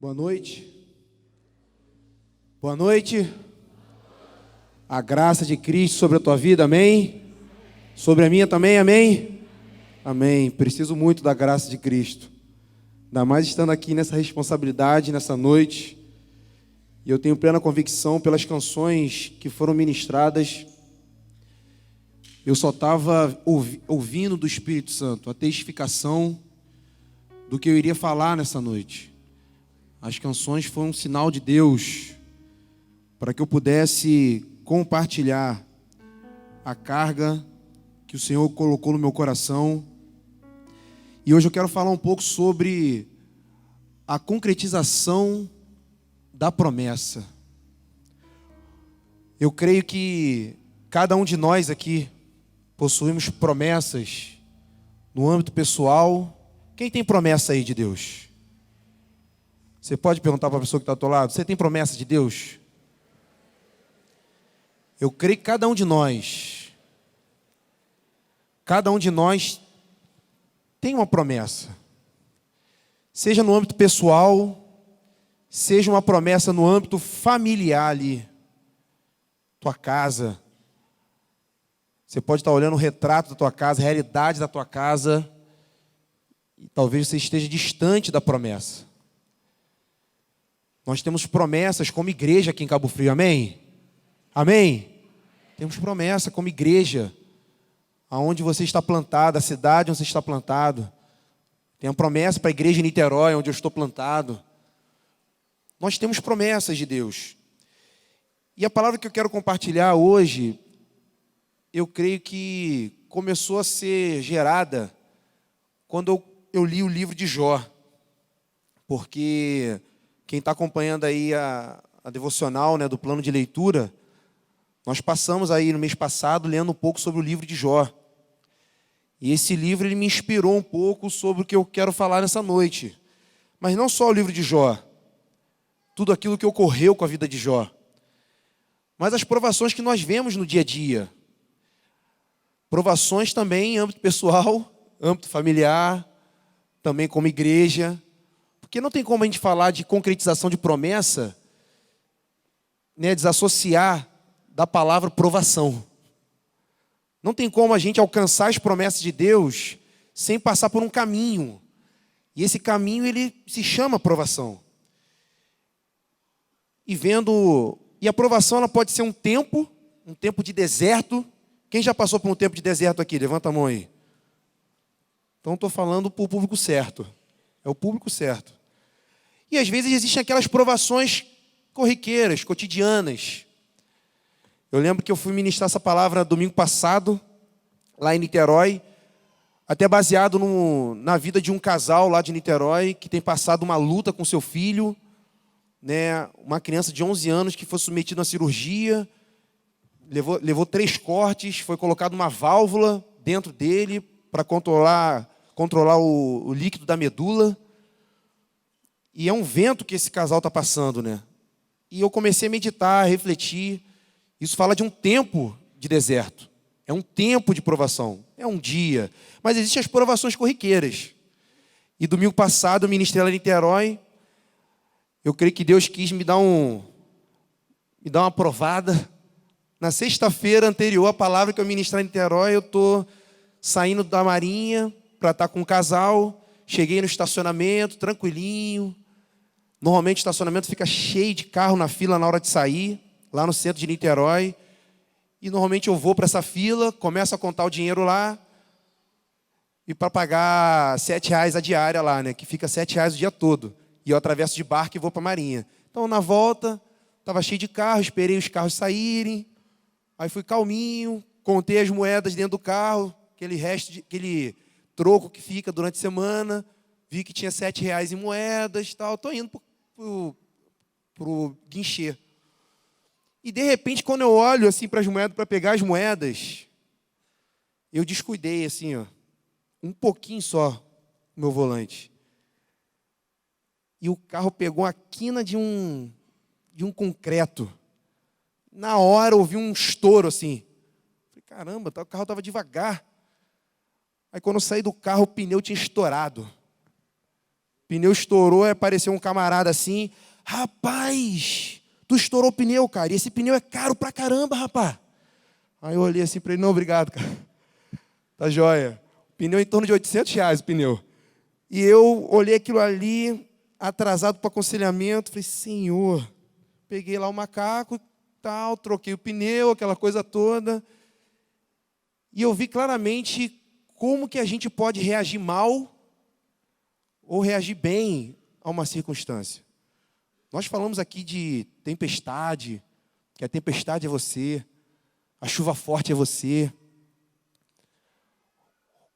Boa noite. Boa noite. A graça de Cristo sobre a tua vida, amém? Sobre a minha também, amém? Amém. Preciso muito da graça de Cristo. Ainda mais estando aqui nessa responsabilidade, nessa noite. E eu tenho plena convicção pelas canções que foram ministradas. Eu só estava ouvindo do Espírito Santo a testificação do que eu iria falar nessa noite. As canções foram um sinal de Deus para que eu pudesse compartilhar a carga que o Senhor colocou no meu coração. E hoje eu quero falar um pouco sobre a concretização da promessa. Eu creio que cada um de nós aqui possuímos promessas no âmbito pessoal. Quem tem promessa aí de Deus? Você pode perguntar para a pessoa que está ao teu lado: você tem promessa de Deus? Eu creio que cada um de nós tem uma promessa. Seja no âmbito pessoal, seja uma promessa no âmbito familiar ali. Tua casa. Você pode estar olhando o retrato da tua casa, a realidade da tua casa, e talvez você esteja distante da promessa. Nós temos promessas como igreja aqui em Cabo Frio, amém? Amém? Temos promessa como igreja, aonde você está plantado, a cidade onde você está plantado. Tem a promessa para a igreja em Niterói, onde eu estou plantado. Nós temos promessas de Deus. E a palavra que eu quero compartilhar hoje, eu creio que começou a ser gerada quando eu li o livro de Jó. Porque quem está acompanhando aí a devocional, né, do plano de leitura, nós passamos aí no mês passado lendo um pouco sobre o livro de Jó. E esse livro ele me inspirou um pouco sobre o que eu quero falar nessa noite. Mas não só o livro de Jó, tudo aquilo que ocorreu com a vida de Jó, mas as provações que nós vemos no dia a dia. Provações também em âmbito pessoal, âmbito familiar, também como igreja. Porque não tem como a gente falar de concretização de promessa, né, desassociar da palavra provação. Não tem como a gente alcançar as promessas de Deus sem passar por um caminho. E esse caminho ele se chama provação. E a provação ela pode ser um tempo de deserto. Quem já passou por um tempo de deserto aqui? Levanta a mão aí. Então estou falando para o público certo. É o público certo. E às vezes existem aquelas provações corriqueiras, cotidianas. Eu lembro que eu fui ministrar essa palavra domingo passado, lá em Niterói, até baseado na vida de um casal lá de Niterói, que tem passado uma luta com seu filho, né, uma criança de 11 anos que foi submetida a uma cirurgia, levou 3 cortes, foi colocado uma válvula dentro dele para controlar o líquido da medula. E é um vento que esse casal está passando, né? E eu comecei a meditar, a refletir. Isso fala de um tempo de deserto. É um tempo de provação. É um dia. Mas existem as provações corriqueiras. E domingo passado eu ministrei lá em Niterói. Eu creio que Deus quis me dar uma provada. Na sexta-feira anterior à palavra que eu ministrei em Niterói, eu estou saindo da Marinha para estar com um casal. Cheguei no estacionamento, tranquilinho. Normalmente o estacionamento fica cheio de carro na fila na hora de sair, lá no centro de Niterói. E normalmente eu vou para essa fila, começo a contar o dinheiro lá. E para pagar R$7 a diária lá, né? Que fica R$7 o dia todo. E eu atravesso de barco e vou para a Marinha. Então na volta, estava cheio de carro, esperei os carros saírem. Aí fui calminho, contei as moedas dentro do carro, aquele troco que fica durante a semana. Vi que tinha R$7 em moedas e tal. Estou indo pro guichê. E de repente, quando eu olho assim para as moedas, para pegar as moedas, eu descuidei assim, ó, um pouquinho só o meu volante. E o carro pegou a quina de um concreto. Na hora eu ouvi um estouro assim. Falei, caramba, o carro estava devagar. Aí quando eu saí do carro, o pneu tinha estourado. O pneu estourou, apareceu um camarada assim, rapaz, tu estourou o pneu, cara, e esse pneu é caro pra caramba, rapaz. Aí eu olhei assim para ele, não, obrigado, cara, tá joia. O pneu em torno de R$ 800, o pneu. E eu olhei aquilo ali, atrasado para aconselhamento, falei, Senhor, peguei lá o macaco, tal, troquei o pneu, aquela coisa toda, e eu vi claramente como que a gente pode reagir mal ou reagir bem a uma circunstância. Nós falamos aqui de tempestade, que a tempestade é você, a chuva forte é você.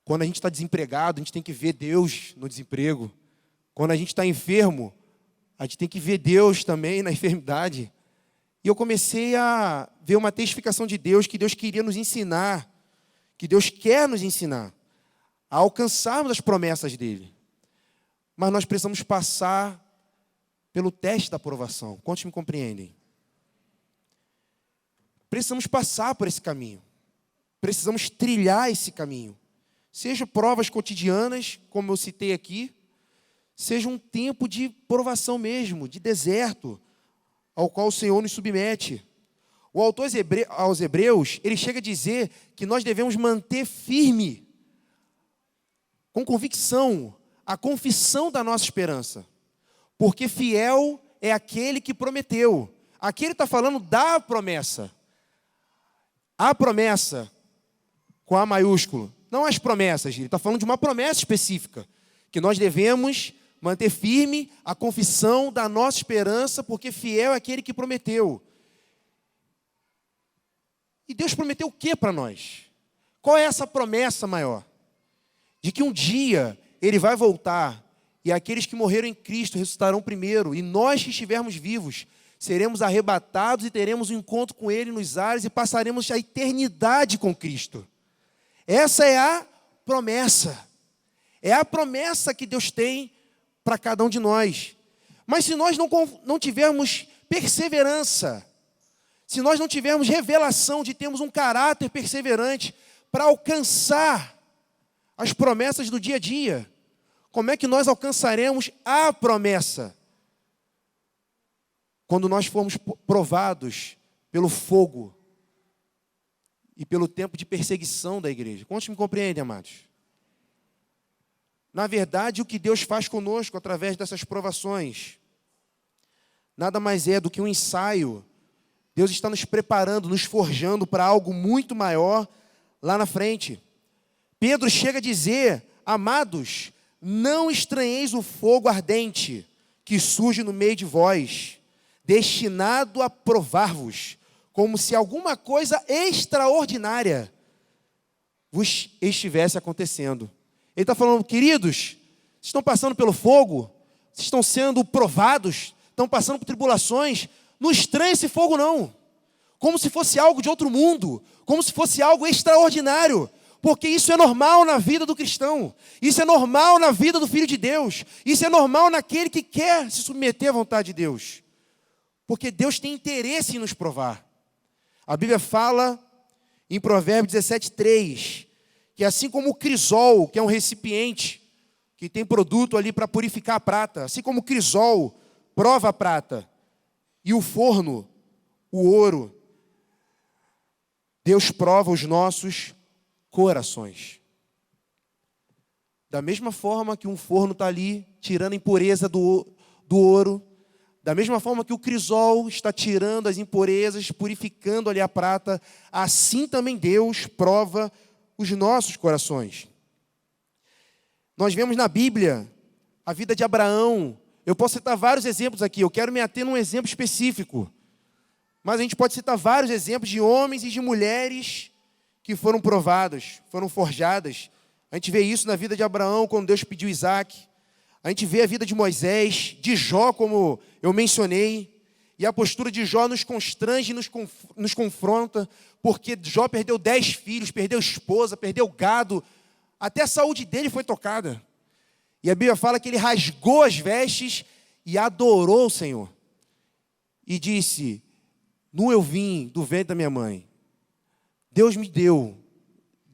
Quando a gente está desempregado, a gente tem que ver Deus no desemprego. Quando a gente está enfermo, a gente tem que ver Deus também na enfermidade. E eu comecei a ver uma testificação de Deus, que Deus queria nos ensinar, que Deus quer nos ensinar a alcançarmos as promessas dEle. Mas nós precisamos passar pelo teste da aprovação. Quantos me compreendem? Precisamos passar por esse caminho. Precisamos trilhar esse caminho. Seja provas cotidianas, como eu citei aqui, seja um tempo de provação mesmo, de deserto, ao qual o Senhor nos submete. O autor aos Hebreus, ele chega a dizer que nós devemos manter firme, com convicção, a confissão da nossa esperança. Porque fiel é aquele que prometeu. Aqui ele está falando da promessa. A promessa, com A maiúsculo, não as promessas, ele está falando de uma promessa específica, que nós devemos manter firme a confissão da nossa esperança, porque fiel é aquele que prometeu. E Deus prometeu o que para nós? Qual é essa promessa maior? De que um dia Ele vai voltar, e aqueles que morreram em Cristo ressuscitarão primeiro, e nós que estivermos vivos, seremos arrebatados e teremos um encontro com Ele nos ares, e passaremos a eternidade com Cristo. Essa é a promessa. É a promessa que Deus tem para cada um de nós. Mas se nós não tivermos perseverança, se nós não tivermos revelação de termos um caráter perseverante para alcançar as promessas do dia a dia, como é que nós alcançaremos a promessa? Quando nós formos provados pelo fogo e pelo tempo de perseguição da igreja. Quantos me compreendem, amados? Na verdade, o que Deus faz conosco através dessas provações nada mais é do que um ensaio. Deus está nos preparando, nos forjando para algo muito maior lá na frente. Pedro chega a dizer, amados, não estranheis o fogo ardente que surge no meio de vós, destinado a provar-vos, como se alguma coisa extraordinária vos estivesse acontecendo. Ele está falando, queridos, vocês estão passando pelo fogo, vocês estão sendo provados, estão passando por tribulações, não estranhe esse fogo não, como se fosse algo de outro mundo, como se fosse algo extraordinário, porque isso é normal na vida do cristão, isso é normal na vida do Filho de Deus, isso é normal naquele que quer se submeter à vontade de Deus, porque Deus tem interesse em nos provar. A Bíblia fala em Provérbios 17:3, que assim como o crisol, que é um recipiente que tem produto ali para purificar a prata, assim como o crisol prova a prata e o forno, o ouro, Deus prova os nossos corações. Da mesma forma que um forno está ali tirando a impureza do ouro, da mesma forma que o crisol está tirando as impurezas, purificando ali a prata, assim também Deus prova os nossos corações. Nós vemos na Bíblia a vida de Abraão. Eu posso citar vários exemplos aqui, eu quero me ater num exemplo específico. Mas a gente pode citar vários exemplos de homens e de mulheres que foram provadas, foram forjadas. A gente vê isso na vida de Abraão, quando Deus pediu Isaac. A gente vê a vida de Moisés, de Jó, como eu mencionei. E a postura de Jó nos constrange, nos confronta, porque Jó perdeu 10 filhos, perdeu esposa, perdeu gado, até a saúde dele foi tocada. E a Bíblia fala que ele rasgou as vestes e adorou o Senhor. E disse, nu eu vim do ventre da minha mãe. Deus me deu,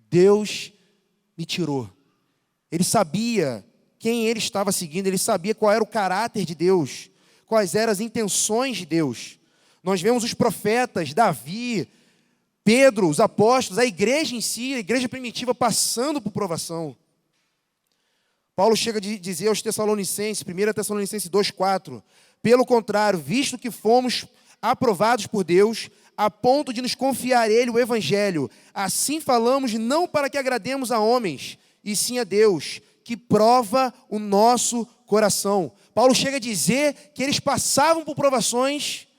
Deus me tirou. Ele sabia quem ele estava seguindo, ele sabia qual era o caráter de Deus, quais eram as intenções de Deus. Nós vemos os profetas, Davi, Pedro, os apóstolos, a igreja em si, a igreja primitiva passando por provação. Paulo chega a dizer aos Tessalonicenses, 1 Tessalonicenses 2,4, pelo contrário, visto que fomos aprovados por Deus, a ponto de nos confiar a Ele o Evangelho, assim falamos não para que agrademos a homens, e sim a Deus, que prova o nosso coração. Paulo chega a dizer que eles passavam por provações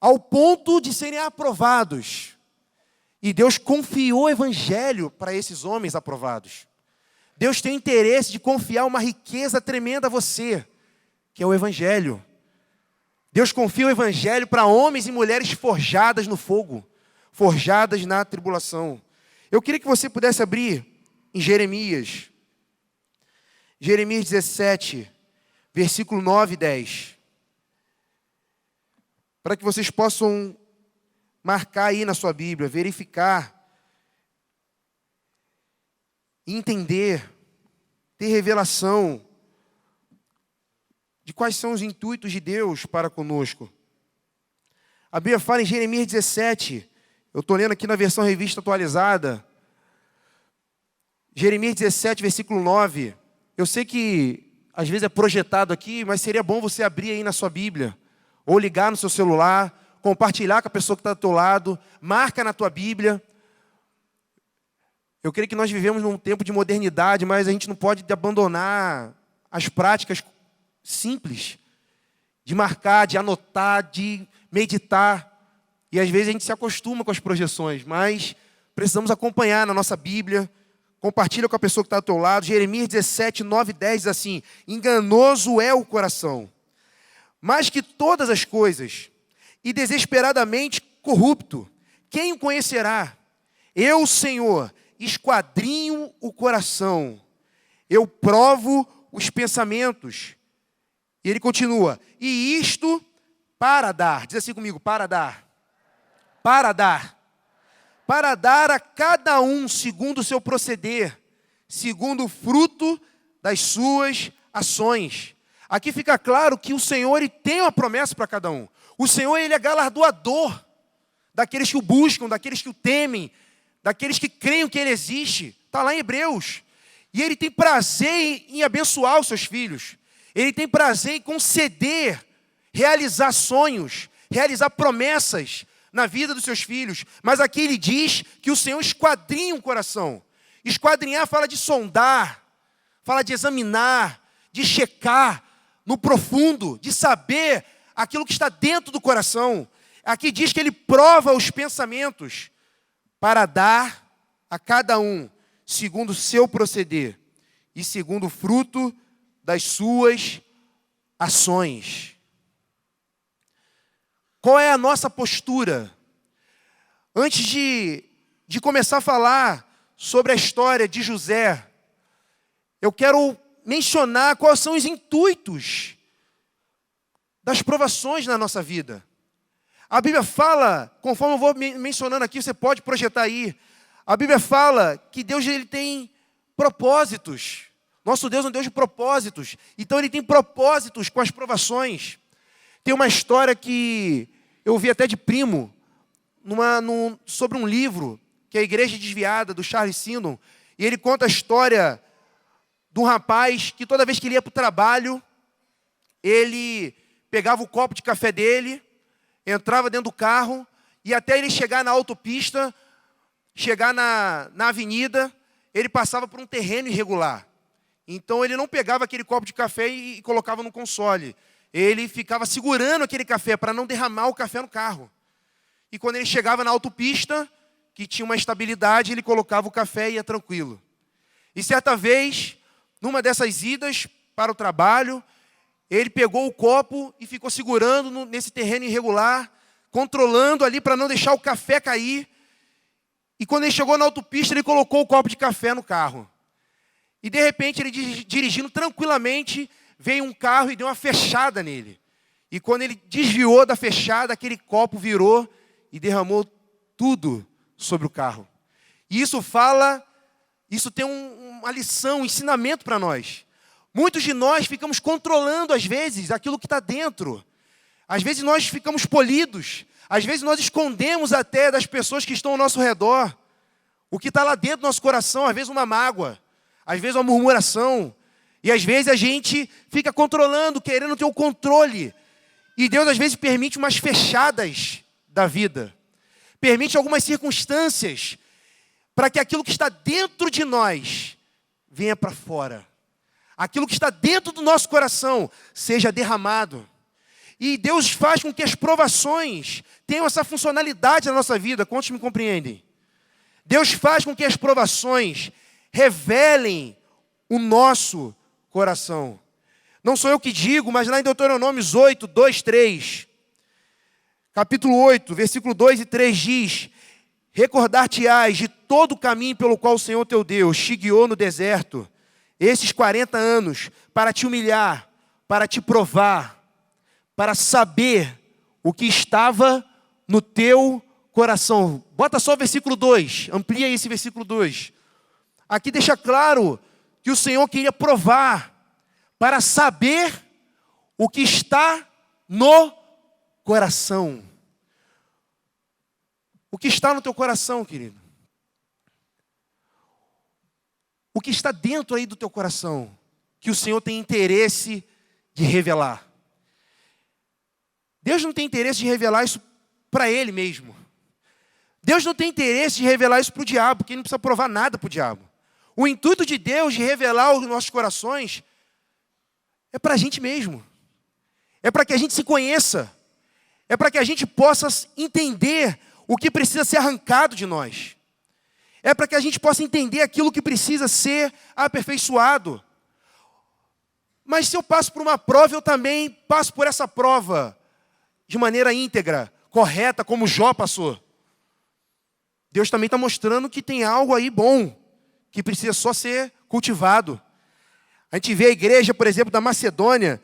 ao ponto de serem aprovados. E Deus confiou o Evangelho para esses homens aprovados. Deus tem interesse de confiar uma riqueza tremenda a você, que é o Evangelho. Deus confia o Evangelho para homens e mulheres forjadas no fogo, forjadas na tribulação. Eu queria que você pudesse abrir em Jeremias. Jeremias 17, versículo 9 e 10. Para que vocês possam marcar aí na sua Bíblia, verificar, entender, ter revelação de quais são os intuitos de Deus para conosco. A Bíblia fala em Jeremias 17, eu estou lendo aqui na versão revista atualizada, Jeremias 17, versículo 9. Eu sei que às vezes é projetado aqui, mas seria bom você abrir aí na sua Bíblia, ou ligar no seu celular, compartilhar com a pessoa que está do teu lado, marca na tua Bíblia. Eu creio que nós vivemos num tempo de modernidade, mas a gente não pode abandonar as práticas simples, de marcar, de anotar, de meditar. E às vezes a gente se acostuma com as projeções, mas precisamos acompanhar na nossa Bíblia. Compartilha com a pessoa que está ao teu lado. Jeremias 17, 9 e 10 diz assim: enganoso é o coração, mais que todas as coisas, e desesperadamente corrupto. Quem o conhecerá? Eu, Senhor, esquadrinho o coração, eu provo os pensamentos. E ele continua, e isto para dar, diz assim comigo, para dar a cada um segundo o seu proceder, segundo o fruto das suas ações. Aqui fica claro que o Senhor ele tem uma promessa para cada um. O Senhor ele é galardoador daqueles que o buscam, daqueles que o temem, daqueles que creem que Ele existe. Está lá em Hebreus. E Ele tem prazer em abençoar os seus filhos. Ele tem prazer em conceder, realizar sonhos, realizar promessas na vida dos seus filhos. Mas aqui Ele diz que o Senhor esquadrinha o coração. Esquadrinhar fala de sondar, fala de examinar, de checar no profundo, de saber aquilo que está dentro do coração. Aqui diz que Ele prova os pensamentos, para dar a cada um segundo o seu proceder e segundo o fruto das suas ações. Qual é a nossa postura? Antes de começar a falar sobre a história de José, eu quero mencionar quais são os intuitos das provações na nossa vida. A Bíblia fala, conforme eu vou mencionando aqui, você pode projetar aí. A Bíblia fala que Deus ele tem propósitos. Nosso Deus é um Deus de propósitos. Então Ele tem propósitos com as provações. Tem uma história que eu ouvi até de primo, sobre um livro, que é a Igreja Desviada, do Charles Sinnott. E ele conta a história de um rapaz que toda vez que ele ia para o trabalho, ele pegava o copo de café dele, entrava dentro do carro, e até ele chegar na autopista, chegar na avenida, ele passava por um terreno irregular. Então ele não pegava aquele copo de café e colocava no console. Ele ficava segurando aquele café para não derramar o café no carro. E quando ele chegava na autopista, que tinha uma estabilidade, ele colocava o café e ia tranquilo. E certa vez, numa dessas idas para o trabalho, ele pegou o copo e ficou segurando nesse terreno irregular, controlando ali para não deixar o café cair. E quando ele chegou na autopista, ele colocou o copo de café no carro. E de repente, ele dirigindo tranquilamente, veio um carro e deu uma fechada nele. E quando ele desviou da fechada, aquele copo virou e derramou tudo sobre o carro. E isso tem uma lição, um ensinamento para nós. Muitos de nós ficamos controlando, às vezes, aquilo que está dentro. Às vezes nós ficamos polidos. Às vezes nós escondemos até das pessoas que estão ao nosso redor o que está lá dentro do nosso coração. Às vezes uma mágoa, às vezes uma murmuração. E às vezes a gente fica controlando, querendo ter o controle. E Deus às vezes permite umas fechadas da vida. Permite algumas circunstâncias para que aquilo que está dentro de nós venha para fora. Aquilo que está dentro do nosso coração seja derramado. E Deus faz com que as provações tenham essa funcionalidade na nossa vida. Quantos me compreendem? Deus faz com que as provações revelem o nosso coração. Não sou eu que digo, mas lá em Deuteronômio 8, 2, 3. Capítulo 8, versículo 2 e 3 diz: recordar-te-ás de todo o caminho pelo qual o Senhor teu Deus te guiou no deserto, esses 40 anos, para te humilhar, para te provar, para saber o que estava no teu coração. Bota só o versículo 2, amplia esse versículo 2. Aqui deixa claro que o Senhor queria provar, para saber o que está no coração. O que está no teu coração, querido? O que está dentro aí do teu coração, que o Senhor tem interesse de revelar. Deus não tem interesse de revelar isso para Ele mesmo. Deus não tem interesse de revelar isso para o diabo, porque Ele não precisa provar nada para o diabo. O intuito de Deus de revelar os nossos corações é para a gente mesmo. É para que a gente se conheça. É para que a gente possa entender o que precisa ser arrancado de nós. É para que a gente possa entender aquilo que precisa ser aperfeiçoado. Mas se eu passo por uma prova, eu também passo por essa prova de maneira íntegra, correta, como Jó passou. Deus também está mostrando que tem algo aí bom, que precisa só ser cultivado. A gente vê a igreja, por exemplo, da Macedônia,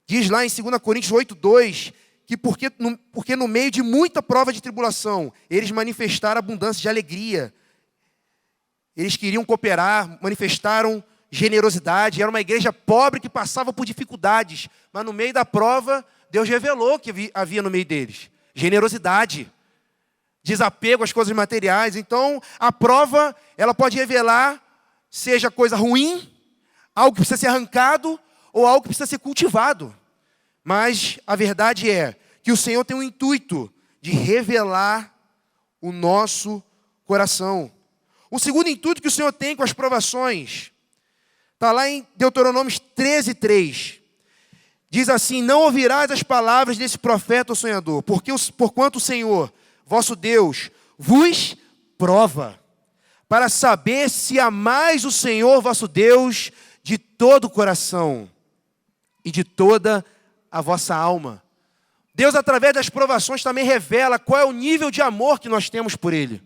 diz lá em 2 Coríntios 8:2, que porque no meio de muita prova de tribulação, eles manifestaram abundância de alegria. Eles queriam cooperar, manifestaram generosidade. Era uma igreja pobre que passava por dificuldades, mas no meio da prova, Deus revelou que havia no meio deles generosidade, desapego às coisas materiais. Então, a prova, ela pode revelar, seja coisa ruim, algo que precisa ser arrancado, ou algo que precisa ser cultivado. Mas a verdade é que o Senhor tem o intuito de revelar o nosso coração. O segundo intuito que o Senhor tem com as provações está lá em Deuteronômio 13:3. Diz assim: não ouvirás as palavras desse profeta ou sonhador, porquanto o Senhor, vosso Deus, vos prova, para saber se amais o Senhor, vosso Deus, de todo o coração e de toda a vossa alma. Deus, através das provações, também revela qual é o nível de amor que nós temos por Ele.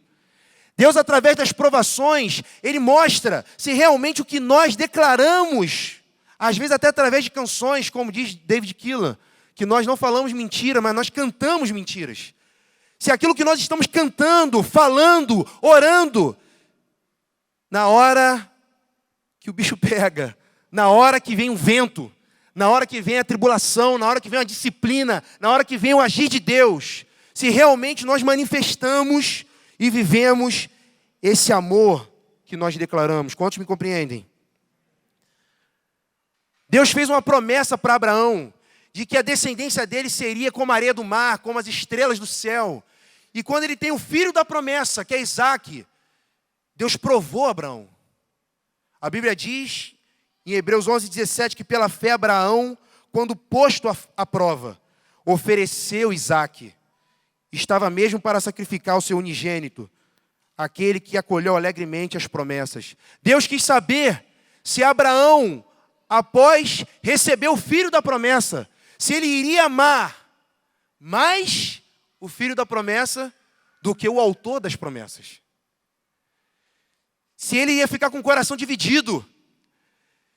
Deus, através das provações, Ele mostra se realmente o que nós declaramos, às vezes até através de canções, como diz David Keelan, que nós não falamos mentira, mas nós cantamos mentiras. Se aquilo que nós estamos cantando, falando, orando, na hora que o bicho pega, na hora que vem um vento, na hora que vem a tribulação, na hora que vem a disciplina, na hora que vem o agir de Deus, se realmente nós manifestamos e vivemos esse amor que nós declaramos. Quantos me compreendem? Deus fez uma promessa para Abraão, de que a descendência dele seria como a areia do mar, como as estrelas do céu. E quando ele tem o filho da promessa, que é Isaque, Deus provou Abraão. A Bíblia diz, em Hebreus 11:17, que pela fé Abraão, quando posto à prova, ofereceu Isaque. Estava mesmo para sacrificar o seu unigênito, aquele que acolheu alegremente as promessas. Deus quis saber se Abraão, após receber o filho da promessa, se ele iria amar mais o filho da promessa do que o autor das promessas. Se ele ia ficar com o coração dividido.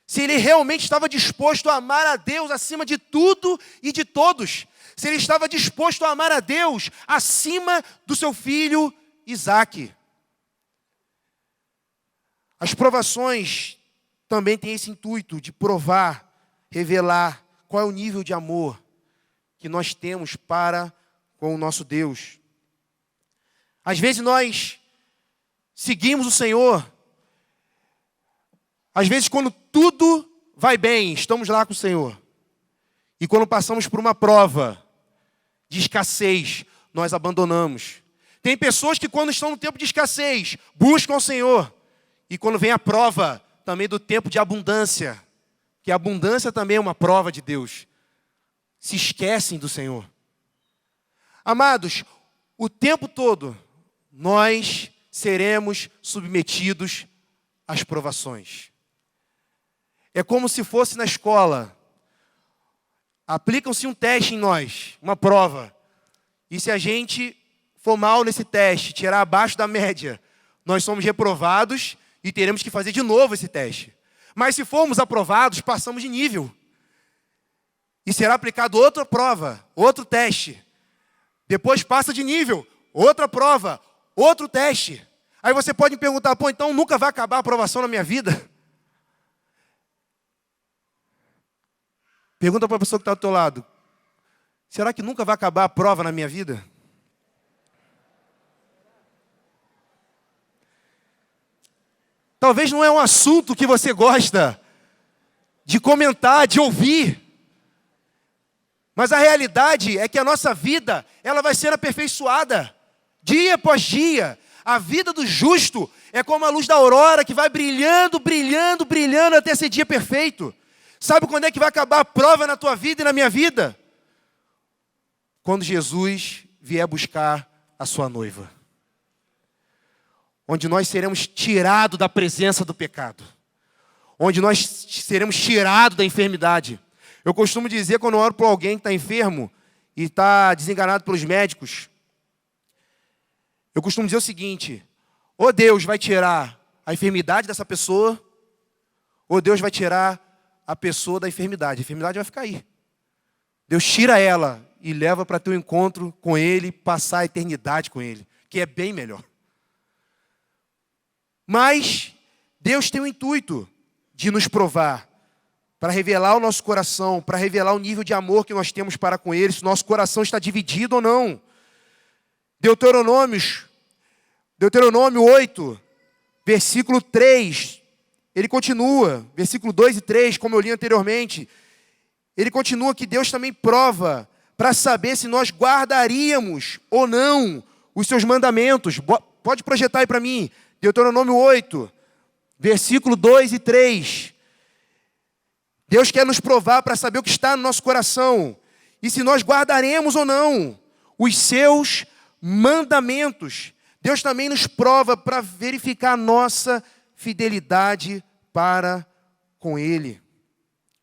Se ele realmente estava disposto a amar a Deus acima de tudo e de todos. Se ele estava disposto a amar a Deus acima do seu filho Isaque. As provações também tem esse intuito de provar, revelar qual é o nível de amor que nós temos para com o nosso Deus. Às vezes nós seguimos o Senhor, às vezes quando tudo vai bem, estamos lá com o Senhor. E quando passamos por uma prova de escassez, nós abandonamos. Tem pessoas que quando estão no tempo de escassez, buscam o Senhor. E quando vem a prova também do tempo de abundância, que a abundância também é uma prova de Deus, se esquecem do Senhor. Amados, o tempo todo nós seremos submetidos às provações. É como se fosse na escola. Aplicam-se um teste em nós, uma prova. E se a gente for mal nesse teste, tirar abaixo da média, nós somos reprovados e teremos que fazer de novo esse teste. Mas se formos aprovados, passamos de nível. E será aplicado outra prova, outro teste. Depois passa de nível, outra prova, outro teste. Aí você pode me perguntar, então nunca vai acabar a aprovação na minha vida? Pergunta para a pessoa que está ao teu lado. Será que nunca vai acabar a prova na minha vida? Talvez não é um assunto que você gosta de comentar, de ouvir. Mas a realidade é que a nossa vida, ela vai ser aperfeiçoada. Dia após dia. A vida do justo é como a luz da aurora que vai brilhando, brilhando, brilhando até esse dia perfeito. Sabe quando é que vai acabar a prova na tua vida e na minha vida? Quando Jesus vier buscar a sua noiva. Onde nós seremos tirados da presença do pecado. Onde nós seremos tirados da enfermidade. Eu costumo dizer, quando eu oro por alguém que está enfermo e está desenganado pelos médicos, eu costumo dizer o seguinte: ou Deus vai tirar a enfermidade dessa pessoa, ou Deus vai tirar a pessoa da enfermidade. A enfermidade vai ficar aí. Deus tira ela e leva para ter um encontro com Ele, passar a eternidade com Ele, que é bem melhor. Mas Deus tem o intuito de nos provar, para revelar o nosso coração, para revelar o nível de amor que nós temos para com Ele, se o nosso coração está dividido ou não. Deuteronômio 8, versículo 3, ele continua, versículo 2 e 3, como eu li anteriormente, ele continua que Deus também prova para saber se nós guardaríamos ou não os seus mandamentos. Pode projetar aí para mim, Deuteronômio 8, versículo 2 e 3. Deus quer nos provar para saber o que está no nosso coração e se nós guardaremos ou não os seus mandamentos. Deus também nos prova para verificar a nossa fidelidade para com Ele.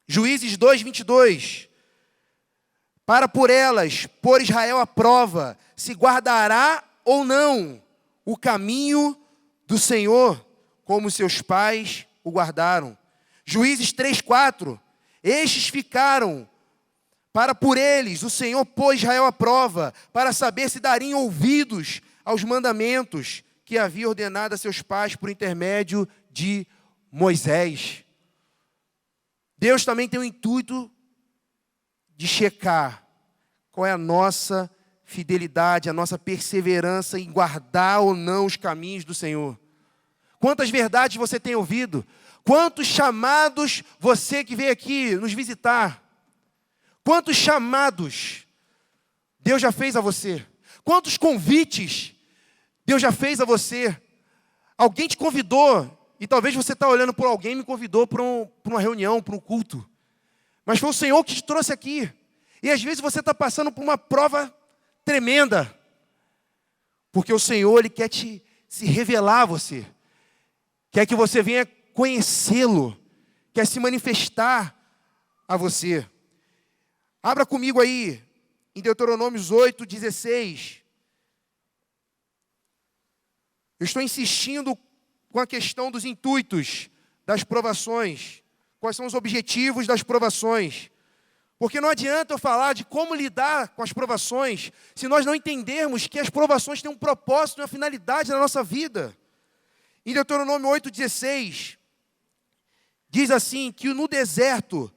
Juízes 2, 22. Para por elas, por Israel à prova, se guardará ou não o caminho do Senhor, como seus pais o guardaram. Juízes 3, 4. Estes ficaram, para por eles o Senhor pôs Israel à prova, para saber se dariam ouvidos aos mandamentos que havia ordenado a seus pais por intermédio de Moisés. Deus também tem o intuito de checar qual é a nossa fidelidade, a nossa perseverança em guardar ou não os caminhos do Senhor. Quantas verdades você tem ouvido? Quantos chamados você que veio aqui nos visitar? Quantos chamados Deus já fez a você? Quantos convites Deus já fez a você? Alguém te convidou, e talvez você está olhando por alguém me convidou para uma reunião, para um culto. Mas foi o Senhor que te trouxe aqui. E às vezes você está passando por uma prova tremenda. Porque o Senhor, Ele quer se revelar a você. Quer que você venha conhecê-lo. Quer se manifestar a você. Abra comigo aí, em Deuteronômio 8, 16. Eu estou insistindo com a questão dos intuitos das provações. Quais são os objetivos das provações? Porque não adianta eu falar de como lidar com as provações se nós não entendermos que as provações têm um propósito e uma finalidade na nossa vida. Em Deuteronômio 8,16, Diz assim, que no deserto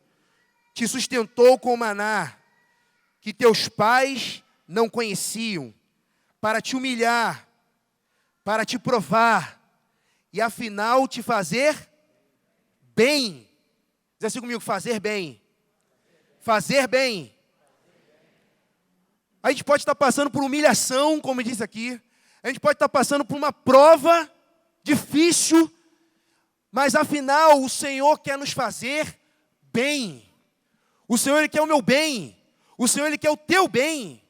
te sustentou com o maná, que teus pais não conheciam, para te humilhar, para te provar, e afinal te fazer bem. Diz assim comigo, fazer bem. Fazer bem. A gente pode estar passando por humilhação, como disse aqui. A gente pode estar passando por uma prova difícil, mas afinal o Senhor quer nos fazer bem. O Senhor, Ele quer o meu bem. O Senhor, Ele quer o teu bem.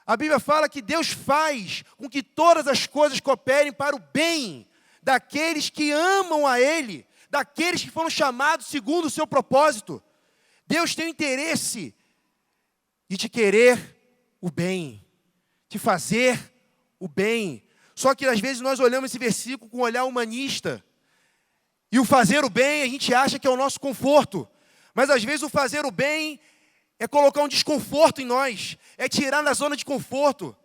A Bíblia fala que Deus faz com que todas as coisas cooperem para o bem daqueles que amam a Ele, daqueles que foram chamados segundo o seu propósito. Deus tem o interesse de te querer o bem, de fazer o bem. Só que às vezes nós olhamos esse versículo com um olhar humanista. E o fazer o bem a gente acha que é o nosso conforto. Mas às vezes o fazer o bem é colocar um desconforto em nós, é tirar da zona de conforto,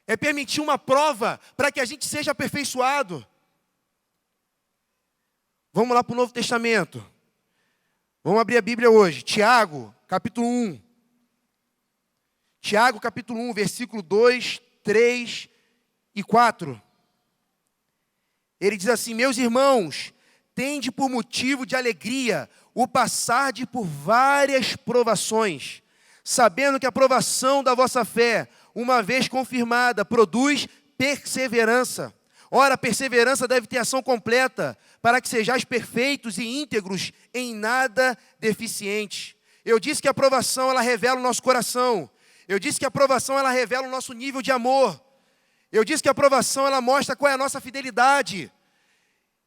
é permitir uma prova para que a gente seja aperfeiçoado. Vamos lá para o Novo Testamento. Vamos abrir a Bíblia hoje. Tiago, capítulo 1. Tiago, capítulo 1, versículo 2, 3 e 4. Ele diz assim: meus irmãos, tende por motivo de alegria o passarde por várias provações, sabendo que a provação da vossa fé, uma vez confirmada, produz perseverança. Ora, a perseverança deve ter ação completa, para que sejais perfeitos e íntegros, em nada deficientes. Eu disse que a provação, ela revela o nosso coração. Eu disse que a provação, ela revela o nosso nível de amor. Eu disse que a provação, ela mostra qual é a nossa fidelidade.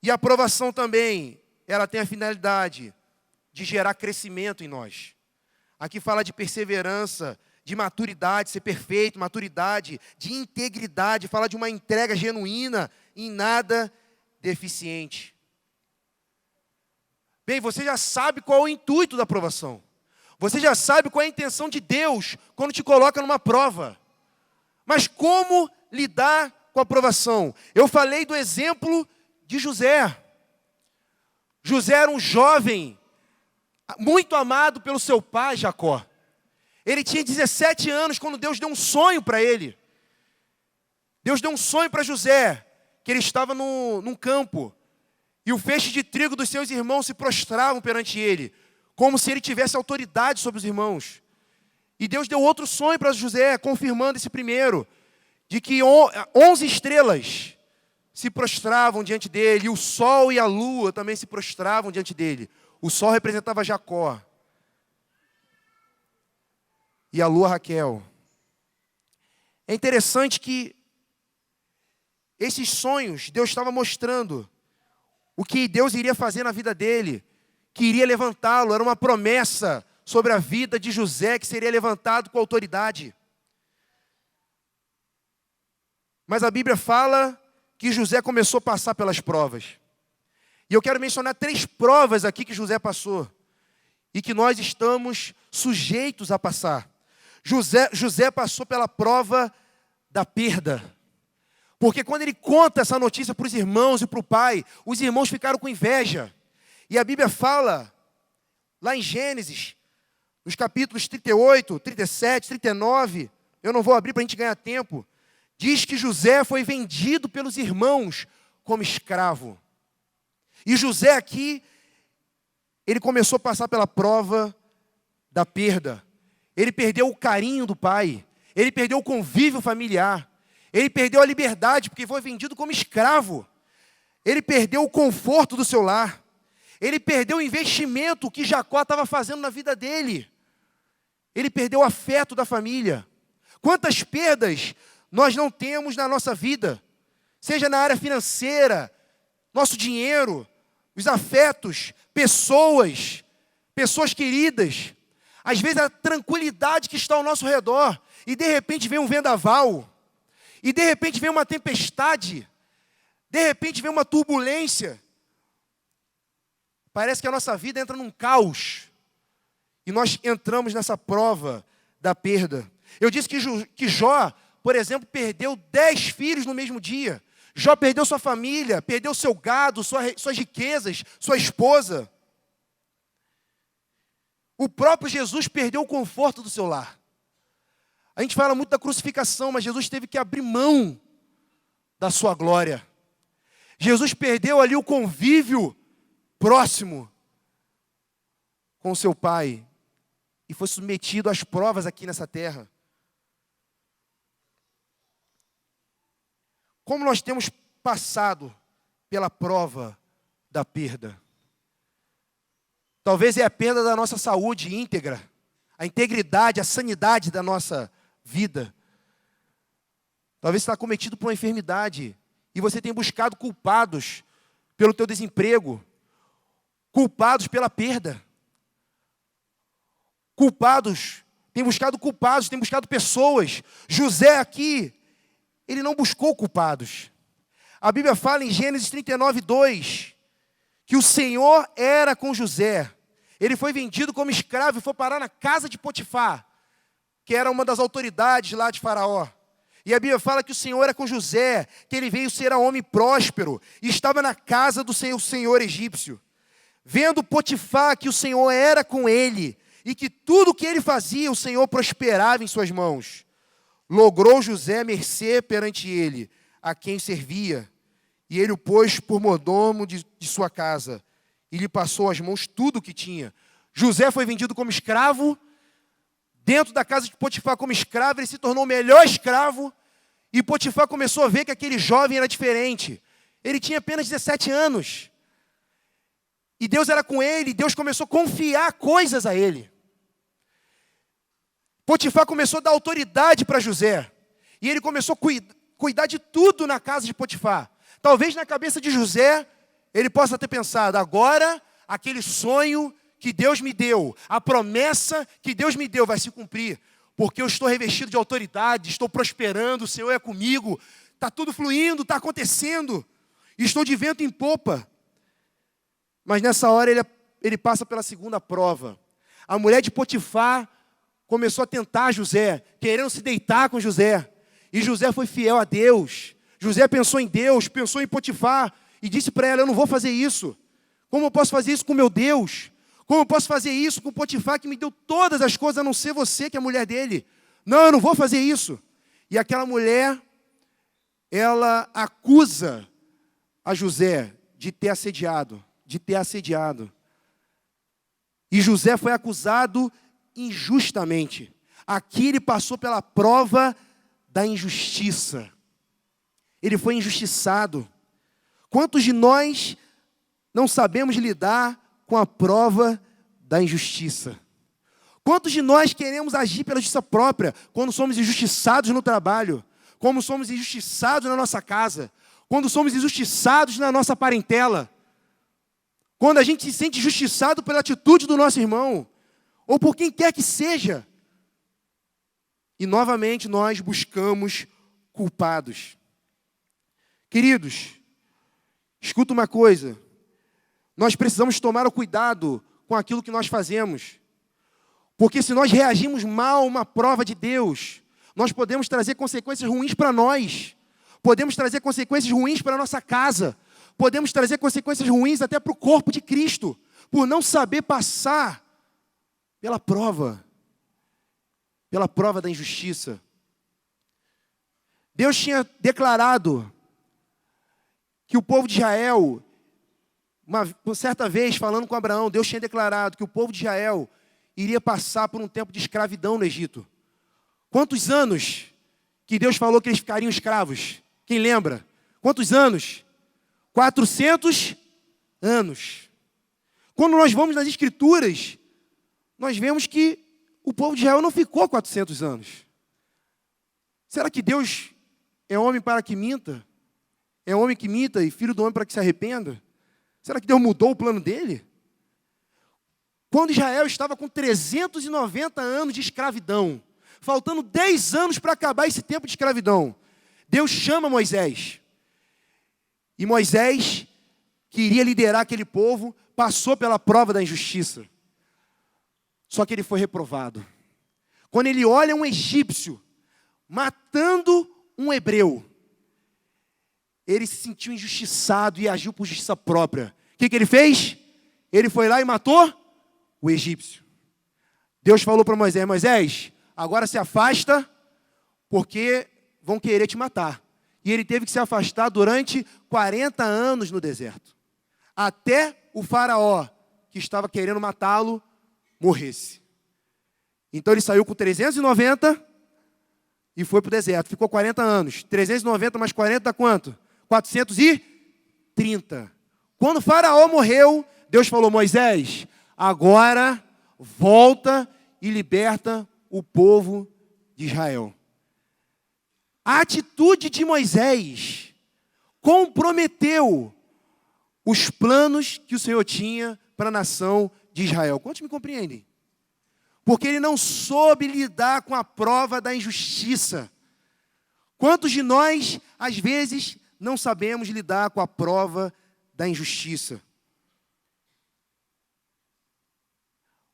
E a provação também, ela tem a finalidade de gerar crescimento em nós. Aqui fala de perseverança, de maturidade, ser perfeito, maturidade, de integridade, fala de uma entrega genuína, em nada deficiente. Bem, você já sabe qual é o intuito da provação. Você já sabe qual é a intenção de Deus quando te coloca numa prova. Mas como lidar com a provação? Eu falei do exemplo de José. José era um jovem muito amado pelo seu pai, Jacó. Ele tinha 17 anos quando Deus deu um sonho para ele. Deus deu um sonho para José, que ele estava num campo, e o feixe de trigo dos seus irmãos se prostravam perante ele, como se ele tivesse autoridade sobre os irmãos. E Deus deu outro sonho para José, confirmando esse primeiro, de que 11 estrelas se prostravam diante dele, e o sol e a lua também se prostravam diante dele. O sol representava Jacó, e a lua Raquel. É interessante que esses sonhos, Deus estava mostrando o que Deus iria fazer na vida dele, que iria levantá-lo, era uma promessa sobre a vida de José, que seria levantado com autoridade. Mas a Bíblia fala que José começou a passar pelas provas. E eu quero mencionar 3 provas aqui que José passou, e que nós estamos sujeitos a passar. José passou pela prova da perda. Porque quando ele conta essa notícia para os irmãos e para o pai, os irmãos ficaram com inveja. E a Bíblia fala, lá em Gênesis, nos capítulos 38, 37, 39, eu não vou abrir para a gente ganhar tempo, diz que José foi vendido pelos irmãos como escravo. E José aqui, ele começou a passar pela prova da perda. Ele perdeu o carinho do pai, ele perdeu o convívio familiar, ele perdeu a liberdade, porque foi vendido como escravo. Ele perdeu o conforto do seu lar. Ele perdeu o investimento que Jacó estava fazendo na vida dele. Ele perdeu o afeto da família. Quantas perdas nós não temos na nossa vida? Seja na área financeira, nosso dinheiro, os afetos, pessoas queridas. Às vezes a tranquilidade que está ao nosso redor, e de repente vem um vendaval, e de repente vem uma tempestade, de repente vem uma turbulência. Parece que a nossa vida entra num caos, e nós entramos nessa prova da perda. Eu disse que Jó, por exemplo, perdeu 10 filhos no mesmo dia. Jó perdeu sua família, perdeu seu gado, suas riquezas, sua esposa. O próprio Jesus perdeu o conforto do seu lar. A gente fala muito da crucificação, mas Jesus teve que abrir mão da sua glória. Jesus perdeu ali o convívio próximo com o seu Pai e foi submetido às provas aqui nessa terra. Como nós temos passado pela prova da perda? Talvez é a perda da nossa saúde íntegra, a integridade, a sanidade da nossa vida. Talvez você está cometido por uma enfermidade e você tem buscado culpados pelo teu desemprego, culpados pela perda. Tem buscado pessoas. José aqui, ele não buscou culpados. A Bíblia fala em Gênesis 39:2, que o Senhor era com José. Ele foi vendido como escravo e foi parar na casa de Potifar, que era uma das autoridades lá de Faraó. E a Bíblia fala que o Senhor era com José, que ele veio ser um homem próspero e estava na casa do seu senhor egípcio. Vendo Potifar que o Senhor era com ele e que tudo o que ele fazia, o Senhor prosperava em suas mãos, logrou José mercê perante ele, a quem servia, e ele o pôs por mordomo de sua casa, e lhe passou às mãos tudo o que tinha. José foi vendido como escravo, dentro da casa de Potifar como escravo, ele se tornou o melhor escravo, e Potifar começou a ver que aquele jovem era diferente. Ele tinha apenas 17 anos, e Deus era com ele, e Deus começou a confiar coisas a ele. Potifar começou a dar autoridade para José, e ele começou a cuidar de tudo na casa de Potifar. Talvez na cabeça de José, ele possa ter pensado, agora aquele sonho que Deus me deu, a promessa que Deus me deu vai se cumprir, porque eu estou revestido de autoridade, estou prosperando, o Senhor é comigo, está tudo fluindo, está acontecendo, estou de vento em popa. Mas nessa hora ele passa pela segunda prova. A mulher de Potifar começou a tentar José, querendo se deitar com José, e José foi fiel a Deus. José pensou em Deus, pensou em Potifar, e disse para ela, eu não vou fazer isso. Como eu posso fazer isso com meu Deus? Como eu posso fazer isso com Potifar, que me deu todas as coisas, a não ser você, que é a mulher dele? Não, eu não vou fazer isso. E aquela mulher, ela acusa a José de ter assediado. E José foi acusado injustamente. Aqui ele passou pela prova da injustiça. Ele foi injustiçado. Quantos de nós não sabemos lidar com a prova da injustiça? Quantos de nós queremos agir pela justiça própria quando somos injustiçados no trabalho, como somos injustiçados na nossa casa, quando somos injustiçados na nossa parentela, quando a gente se sente injustiçado pela atitude do nosso irmão, ou por quem quer que seja, e novamente nós buscamos culpados. Queridos, escuta uma coisa, nós precisamos tomar o cuidado com aquilo que nós fazemos, porque se nós reagimos mal a uma prova de Deus, nós podemos trazer consequências ruins para nós, podemos trazer consequências ruins para a nossa casa, podemos trazer consequências ruins até para o corpo de Cristo, por não saber passar pela prova da injustiça. Deus tinha declarado que o povo de Israel, uma certa vez falando com Abraão, Deus tinha declarado que o povo de Israel iria passar por um tempo de escravidão no Egito. Quantos anos que Deus falou que eles ficariam escravos? Quem lembra? Quantos anos? 400 anos. Quando nós vamos nas Escrituras, nós vemos que o povo de Israel não ficou 400 anos. Será que Deus é homem para que minta? É homem que minta e filho do homem para que se arrependa? Será que Deus mudou o plano dele? Quando Israel estava com 390 anos de escravidão, faltando 10 anos para acabar esse tempo de escravidão, Deus chama Moisés. E Moisés, que iria liderar aquele povo, passou pela prova da injustiça. Só que ele foi reprovado. Quando ele olha um egípcio matando um hebreu, ele se sentiu injustiçado e agiu por justiça própria. O que ele fez? Ele foi lá e matou o egípcio. Deus falou para Moisés: Moisés, agora se afasta, porque vão querer te matar. E ele teve que se afastar durante 40 anos no deserto, até o faraó, que estava querendo matá-lo, morresse. Então ele saiu com 390 e foi para o deserto. Ficou 40 anos. 390 mais 40 dá quanto? 430. Quando o faraó morreu, Deus falou: Moisés, agora volta e liberta o povo de Israel. A atitude de Moisés comprometeu os planos que o Senhor tinha para a nação de Israel. Quantos me compreendem? Porque ele não soube lidar com a prova da injustiça. Quantos de nós, às vezes, não sabemos lidar com a prova da injustiça?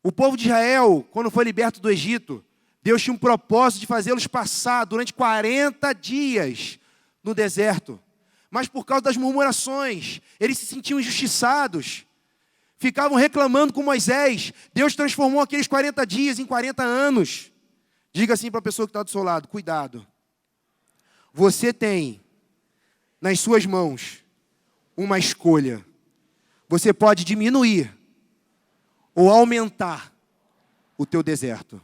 O povo de Israel, quando foi liberto do Egito, Deus tinha um propósito de fazê-los passar durante 40 dias no deserto. Mas por causa das murmurações, eles se sentiam injustiçados. Ficavam reclamando com Moisés. Deus transformou aqueles 40 dias em 40 anos. Diga assim para a pessoa que está do seu lado: cuidado. Você tem nas suas mãos uma escolha. Você pode diminuir ou aumentar o teu deserto.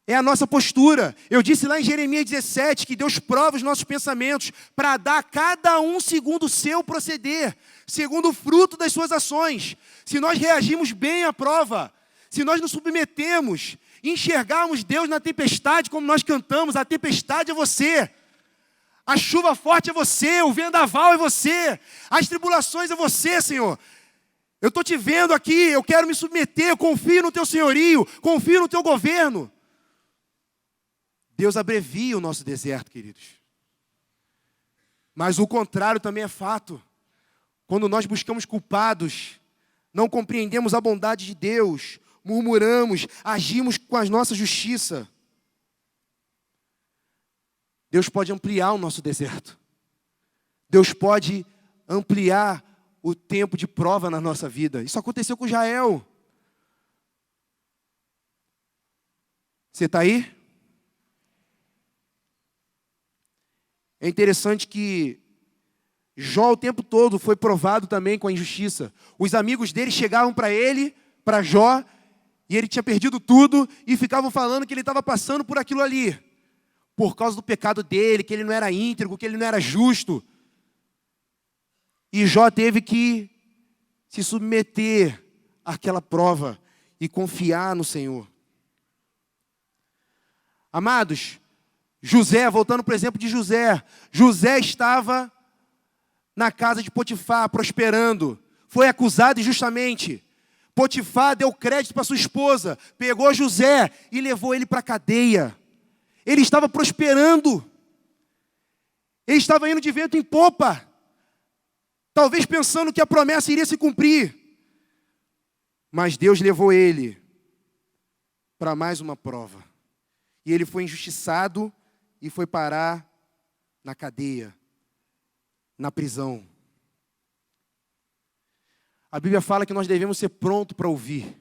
É a nossa postura. Eu disse lá em Jeremias 17 que Deus prova os nossos pensamentos para dar a cada um segundo o seu proceder, segundo o fruto das suas ações. Se nós reagimos bem à prova, se nós nos submetemos, enxergarmos Deus na tempestade, como nós cantamos: a tempestade é você, a chuva forte é você, o vendaval é você, as tribulações é você, Senhor. Eu estou te vendo aqui, eu quero me submeter, eu confio no teu senhorio, confio no teu governo. Deus abrevia o nosso deserto, queridos. Mas o contrário também é fato. Quando nós buscamos culpados, não compreendemos a bondade de Deus, murmuramos, agimos com a nossa justiça, Deus pode ampliar o nosso deserto. Deus pode ampliar o tempo de prova na nossa vida. Isso aconteceu com Israel. Você está aí? É interessante que Jó o tempo todo foi provado também com a injustiça. Os amigos dele chegavam para ele, para Jó, e ele tinha perdido tudo, e ficavam falando que ele estava passando por aquilo ali, por causa do pecado dele, que ele não era íntegro, que ele não era justo. E Jó teve que se submeter àquela prova e confiar no Senhor. Amados, José, voltando para o exemplo de José. José estava na casa de Potifar, prosperando. Foi acusado injustamente. Potifar deu crédito para sua esposa, pegou José e levou ele para a cadeia. Ele estava prosperando. Ele estava indo de vento em popa. Talvez pensando que a promessa iria se cumprir. Mas Deus levou ele para mais uma prova. E ele foi injustiçado e foi parar na cadeia, na prisão. A Bíblia fala que nós devemos ser prontos para ouvir,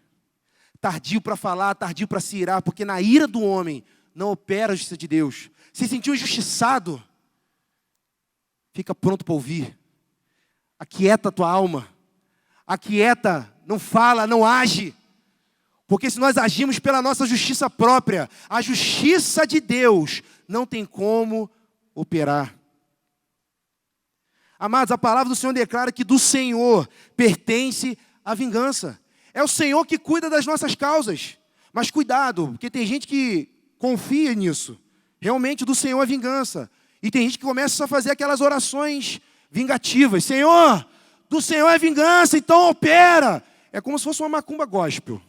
tardio para falar, tardio para se irar, porque na ira do homem não opera a justiça de Deus. Se sentiu injustiçado, fica pronto para ouvir. Aquieta a tua alma, aquieta, não fala, não age. Porque se nós agimos pela nossa justiça própria, a justiça de Deus não tem como operar. Amados, a palavra do Senhor declara que do Senhor pertence a vingança. É o Senhor que cuida das nossas causas. Mas cuidado, porque tem gente que confia nisso. Realmente do Senhor é vingança. E tem gente que começa a fazer aquelas orações vingativas. Senhor, do Senhor é vingança, então opera. É como se fosse uma macumba gospel.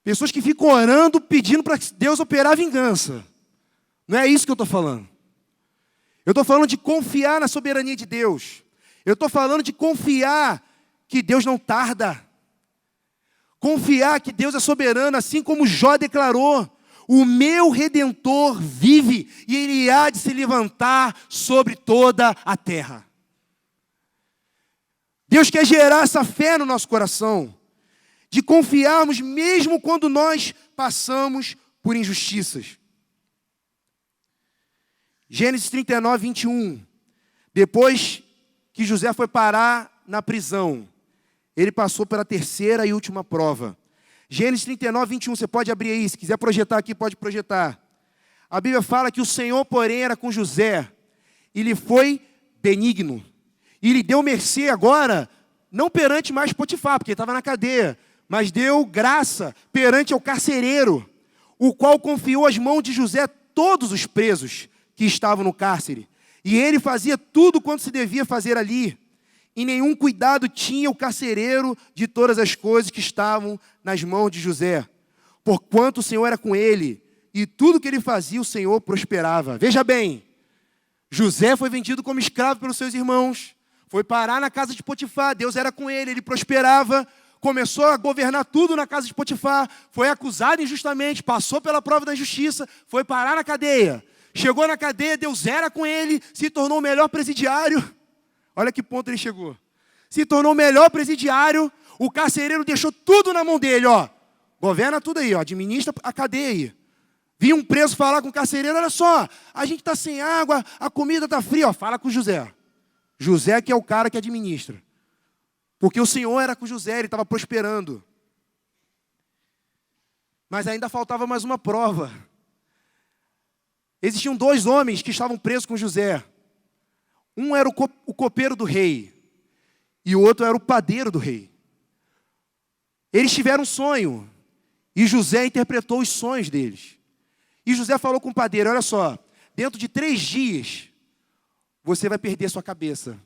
Pessoas que ficam orando, pedindo para Deus operar a vingança. Não é isso que eu estou falando. Eu estou falando de confiar na soberania de Deus. Eu estou falando de confiar que Deus não tarda. Confiar que Deus é soberano, assim como Jó declarou. O meu Redentor vive e ele há de se levantar sobre toda a terra. Deus quer gerar essa fé no nosso coração, de confiarmos mesmo quando nós passamos por injustiças. Gênesis 39, 21. Depois que José foi parar na prisão, ele passou pela terceira e última prova. Gênesis 39, 21, você pode abrir aí, se quiser projetar aqui, pode projetar. A Bíblia fala que o Senhor, porém, era com José, e lhe foi benigno, e lhe deu mercê agora, não perante mais Potifar, porque ele estava na cadeia, mas deu graça perante ao carcereiro, o qual confiou às mãos de José todos os presos que estavam no cárcere. E ele fazia tudo quanto se devia fazer ali. E nenhum cuidado tinha o carcereiro de todas as coisas que estavam nas mãos de José. Porquanto o Senhor era com ele, e tudo que ele fazia, o Senhor prosperava. Veja bem, José foi vendido como escravo pelos seus irmãos, foi parar na casa de Potifar, Deus era com ele prosperava, começou a governar tudo na casa de Potifar, foi acusado injustamente, passou pela prova da justiça, foi parar na cadeia. Chegou na cadeia, Deus era com ele, se tornou o melhor presidiário. Olha que ponto ele chegou. Se tornou o melhor presidiário, o carcereiro deixou tudo na mão dele, ó. Governa tudo aí, ó, administra a cadeia aí. Vinha um preso falar com o carcereiro, olha só, a gente está sem água, a comida está fria, ó, fala com José. José que é o cara que administra. Porque o Senhor era com José, ele estava prosperando. Mas ainda faltava mais uma prova. Existiam dois homens que estavam presos com José. Um era o copeiro do rei, e o outro era o padeiro do rei. Eles tiveram um sonho, e José interpretou os sonhos deles. E José falou com o padeiro, olha só, dentro de 3 dias, você vai perder sua cabeça.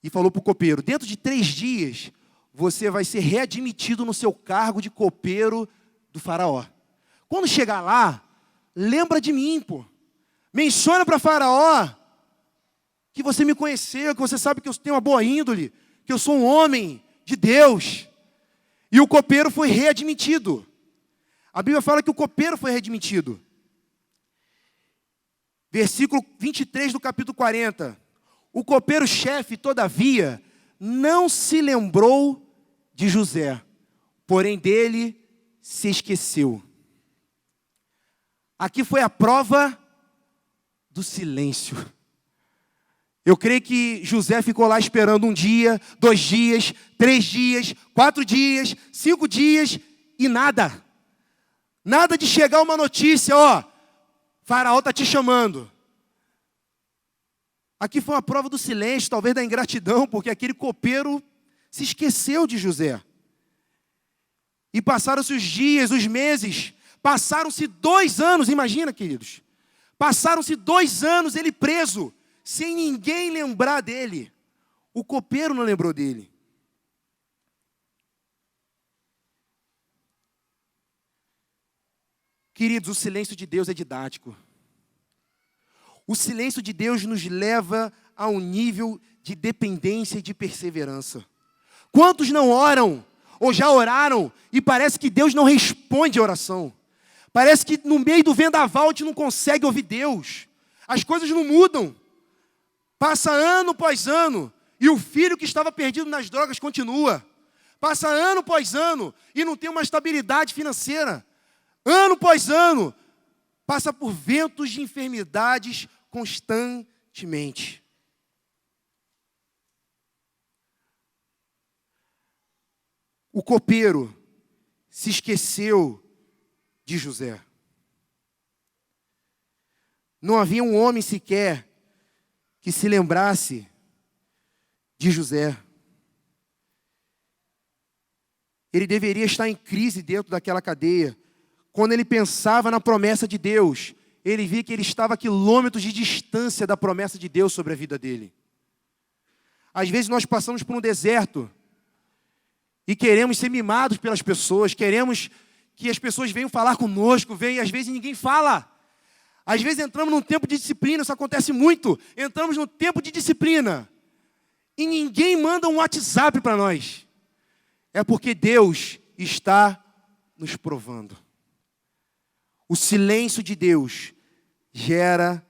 E falou para o copeiro, dentro de 3 dias, você vai ser readmitido no seu cargo de copeiro do faraó. Quando chegar lá, lembra de mim, pô. Menciona para Faraó que você me conheceu, que você sabe que eu tenho uma boa índole, que eu sou um homem de Deus. E o copeiro foi readmitido. A Bíblia fala que o copeiro foi readmitido. Versículo 23 do capítulo 40. O copeiro-chefe, todavia, não se lembrou de José, porém dele se esqueceu. Aqui foi a prova do silêncio. Eu creio que José ficou lá esperando 1 dia, 2 dias, 3 dias, 4 dias, 5 dias e nada. Nada de chegar uma notícia, ó, Faraó está te chamando. Aqui foi uma prova do silêncio, talvez da ingratidão, porque aquele copeiro se esqueceu de José. E passaram-se os dias, os meses, passaram-se 2 anos, imagina, queridos. Passaram-se 2 anos ele preso, sem ninguém lembrar dele. O copeiro não lembrou dele. Queridos, o silêncio de Deus é didático. O silêncio de Deus nos leva a um nível de dependência e de perseverança. Quantos não oram, ou já oraram, e parece que Deus não responde a oração? Parece que no meio do vendaval a gente não consegue ouvir Deus. As coisas não mudam. Passa ano após ano, e o filho que estava perdido nas drogas continua. Passa ano após ano, e não tem uma estabilidade financeira. Ano após ano, passa por ventos de enfermidades constantemente. O copeiro se esqueceu de José. Não havia um homem sequer que se lembrasse de José. Ele deveria estar em crise dentro daquela cadeia. Quando ele pensava na promessa de Deus, ele via que ele estava a quilômetros de distância da promessa de Deus sobre a vida dele. Às vezes nós passamos por um deserto e queremos ser mimados pelas pessoas, queremos que as pessoas venham falar conosco, e às vezes ninguém fala. Às vezes entramos num tempo de disciplina, isso acontece muito. Entramos num tempo de disciplina e ninguém manda um WhatsApp para nós. É porque Deus está nos provando. O silêncio de Deus gera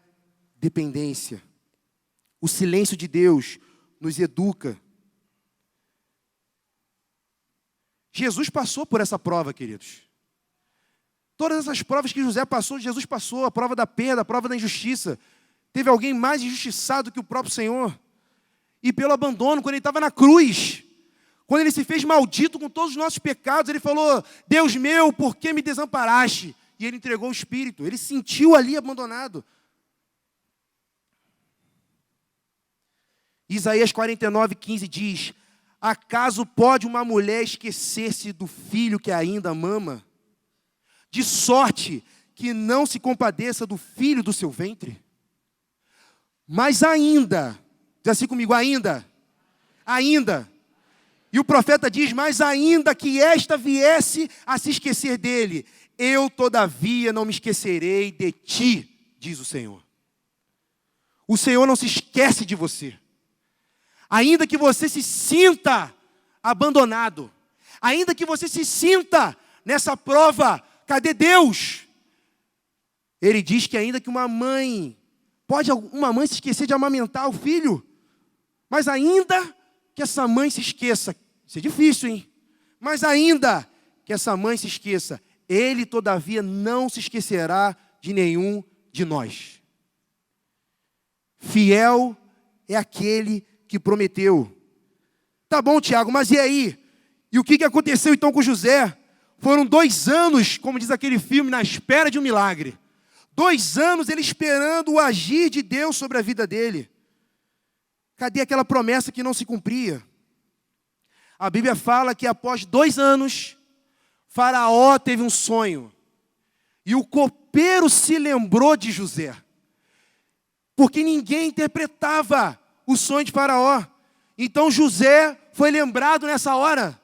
dependência. O silêncio de Deus nos educa. Jesus passou por essa prova, queridos. Todas essas provas que José passou, Jesus passou. A prova da perda, a prova da injustiça. Teve alguém mais injustiçado que o próprio Senhor. E pelo abandono, quando ele estava na cruz, quando ele se fez maldito com todos os nossos pecados, ele falou: Deus meu, por que me desamparaste? E ele entregou o Espírito. Ele se sentiu ali abandonado. Isaías 49:15 diz: acaso pode uma mulher esquecer-se do filho que ainda mama? De sorte que não se compadeça do filho do seu ventre? Mas ainda, diz assim comigo, ainda. E o profeta diz: mas ainda que esta viesse a se esquecer dele, eu todavia não me esquecerei de ti, diz o Senhor. O Senhor não se esquece de você. Ainda que você se sinta abandonado, ainda que você se sinta nessa prova, cadê Deus? Ele diz que ainda que uma mãe, pode uma mãe se esquecer de amamentar o filho, mas ainda que essa mãe se esqueça, isso é difícil, hein? Mas ainda que essa mãe se esqueça, Ele todavia não se esquecerá de nenhum de nós. Fiel é aquele que prometeu. Tá bom, Tiago, mas e aí? E o que aconteceu então com José? Foram 2 anos, como diz aquele filme, na espera de um milagre. 2 anos ele esperando o agir de Deus sobre a vida dele. Cadê aquela promessa que não se cumpria? A Bíblia fala que após 2 anos, Faraó teve um sonho. E o copeiro se lembrou de José. Porque ninguém interpretava o sonho de Faraó. Então José foi lembrado nessa hora.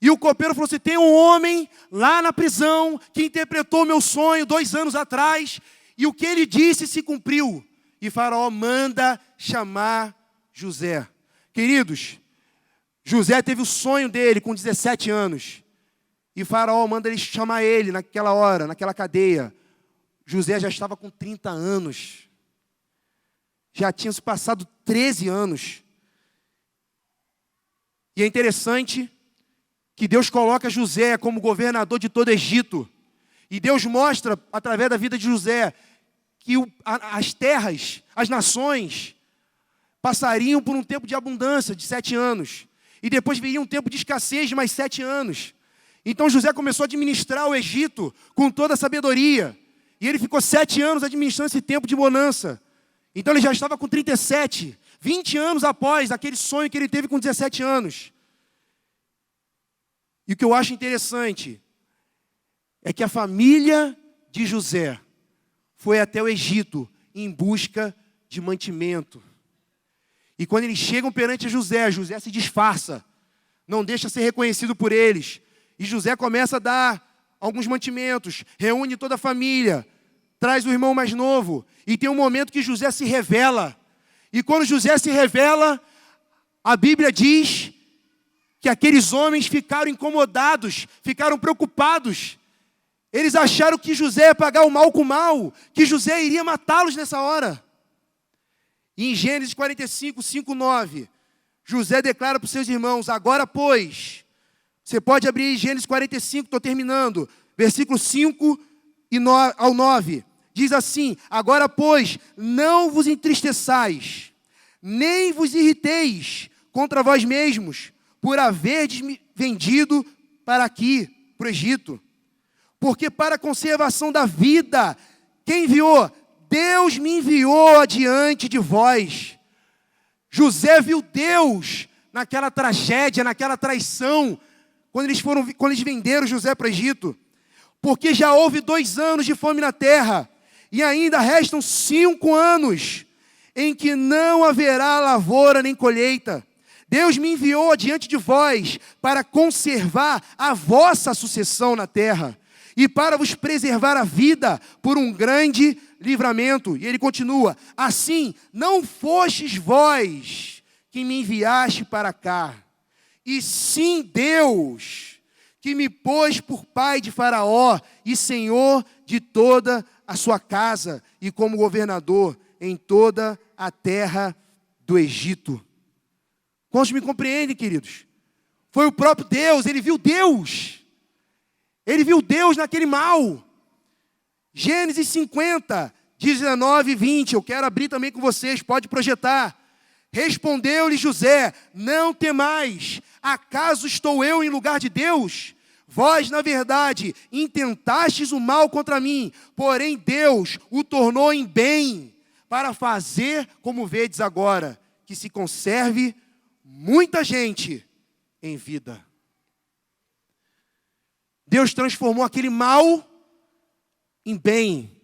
E o copeiro falou assim: tem um homem lá na prisão que interpretou o meu sonho 2 anos atrás. E o que ele disse se cumpriu. E Faraó manda chamar José. Queridos, José teve o sonho dele com 17 anos. E Faraó manda ele chamar ele naquela hora, naquela cadeia. José já estava com 30 anos. Já tinham se passado 13 anos. E é interessante que Deus coloca José como governador de todo o Egito. E Deus mostra, através da vida de José, que as terras, as nações, passariam por um tempo de abundância de 7 anos. E depois viria um tempo de escassez de mais 7 anos. Então José começou a administrar o Egito com toda a sabedoria. E ele ficou 7 anos administrando esse tempo de bonança. Então ele já estava com 37, 20 anos após aquele sonho que ele teve com 17 anos. E o que eu acho interessante é que a família de José foi até o Egito em busca de mantimento. E quando eles chegam perante José, José se disfarça, não deixa ser reconhecido por eles. E José começa a dar alguns mantimentos, reúne toda a família, traz o irmão mais novo. E tem um momento que José se revela. E quando José se revela, a Bíblia diz que aqueles homens ficaram incomodados, ficaram preocupados. Eles acharam que José ia pagar o mal com o mal, que José iria matá-los nessa hora. E em Gênesis 45, 5, 9, José declara para os seus irmãos: agora, pois, você pode abrir Gênesis 45, estou terminando, versículo 5 ao 9. Diz assim: agora, pois, não vos entristeçais, nem vos irriteis contra vós mesmos, por haverdes me vendido para aqui, para o Egito. Porque para a conservação da vida, quem enviou? Deus me enviou adiante de vós. José viu Deus naquela tragédia, naquela traição, quando eles venderam José para o Egito. Porque já houve 2 anos de fome na terra, e ainda restam 5 anos, em que não haverá lavoura nem colheita. Deus me enviou adiante de vós, para conservar a vossa sucessão na terra, e para vos preservar a vida por um grande livramento. E ele continua: assim, não fostes vós que me enviaste para cá, e sim Deus, que me pôs por pai de Faraó e senhor de toda a sua casa, e como governador em toda a terra do Egito. Quantos me compreendem, queridos? Foi o próprio Deus, ele viu Deus. Ele viu Deus naquele mal. Gênesis 50, 19 e 20. Eu quero abrir também com vocês, pode projetar. Respondeu-lhe José: não temais, acaso estou eu em lugar de Deus? Vós, na verdade, intentastes o mal contra mim, porém Deus o tornou em bem, para fazer como vedes agora, que se conserve muita gente em vida. Deus transformou aquele mal em bem.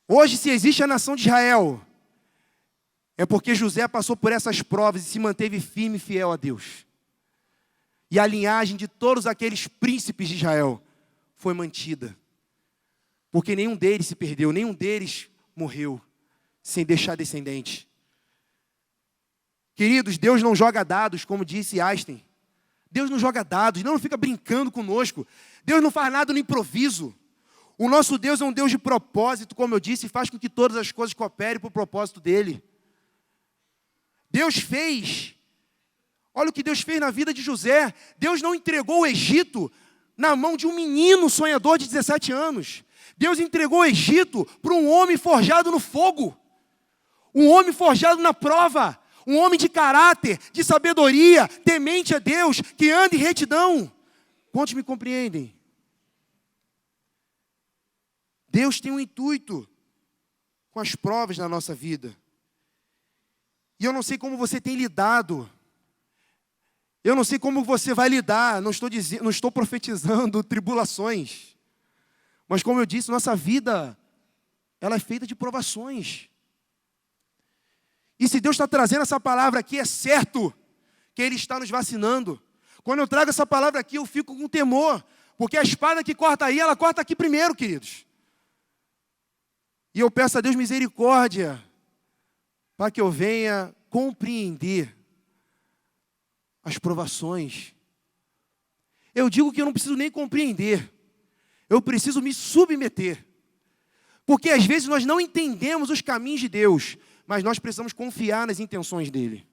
Hoje, se existe a nação de Israel, é porque José passou por essas provas e se manteve firme e fiel a Deus. E a linhagem de todos aqueles príncipes de Israel foi mantida. Porque nenhum deles se perdeu, nenhum deles morreu sem deixar descendente. Queridos, Deus não joga dados, como disse Einstein. Deus não joga dados, não fica brincando conosco. Deus não faz nada no improviso. O nosso Deus é um Deus de propósito, como eu disse, e faz com que todas as coisas cooperem para o propósito dele. Deus fez, olha o que Deus fez na vida de José. Deus não entregou o Egito na mão de um menino sonhador de 17 anos. Deus entregou o Egito para um homem forjado no fogo. Um homem forjado na prova. Um homem de caráter, de sabedoria, temente a Deus, que anda em retidão. Quantos me compreendem? Deus tem um intuito com as provas na nossa vida. E eu não sei como você tem lidado. Eu não sei como você vai lidar. Não estou profetizando tribulações. Mas como eu disse, nossa vida, ela é feita de provações. E se Deus está trazendo essa palavra aqui, é certo que Ele está nos vacinando. Quando eu trago essa palavra aqui, eu fico com temor. Porque a espada que corta aí, ela corta aqui primeiro, queridos. E eu peço a Deus misericórdia, para que eu venha compreender as provações. Eu digo que eu não preciso nem compreender. Eu preciso me submeter. Porque às vezes nós não entendemos os caminhos de Deus, mas nós precisamos confiar nas intenções dele.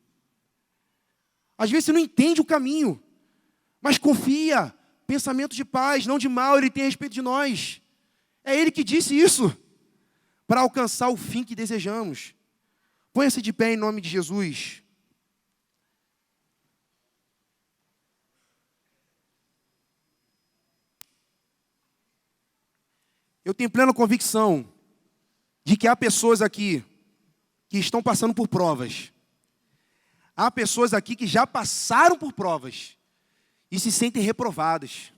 Às vezes você não entende o caminho, mas confia. Pensamento de paz, não de mal, ele tem a respeito de nós. É ele que disse isso, para alcançar o fim que desejamos. Ponha-se de pé em nome de Jesus. Eu tenho plena convicção de que há pessoas aqui que estão passando por provas. Há pessoas aqui que já passaram por provas e se sentem reprovadas.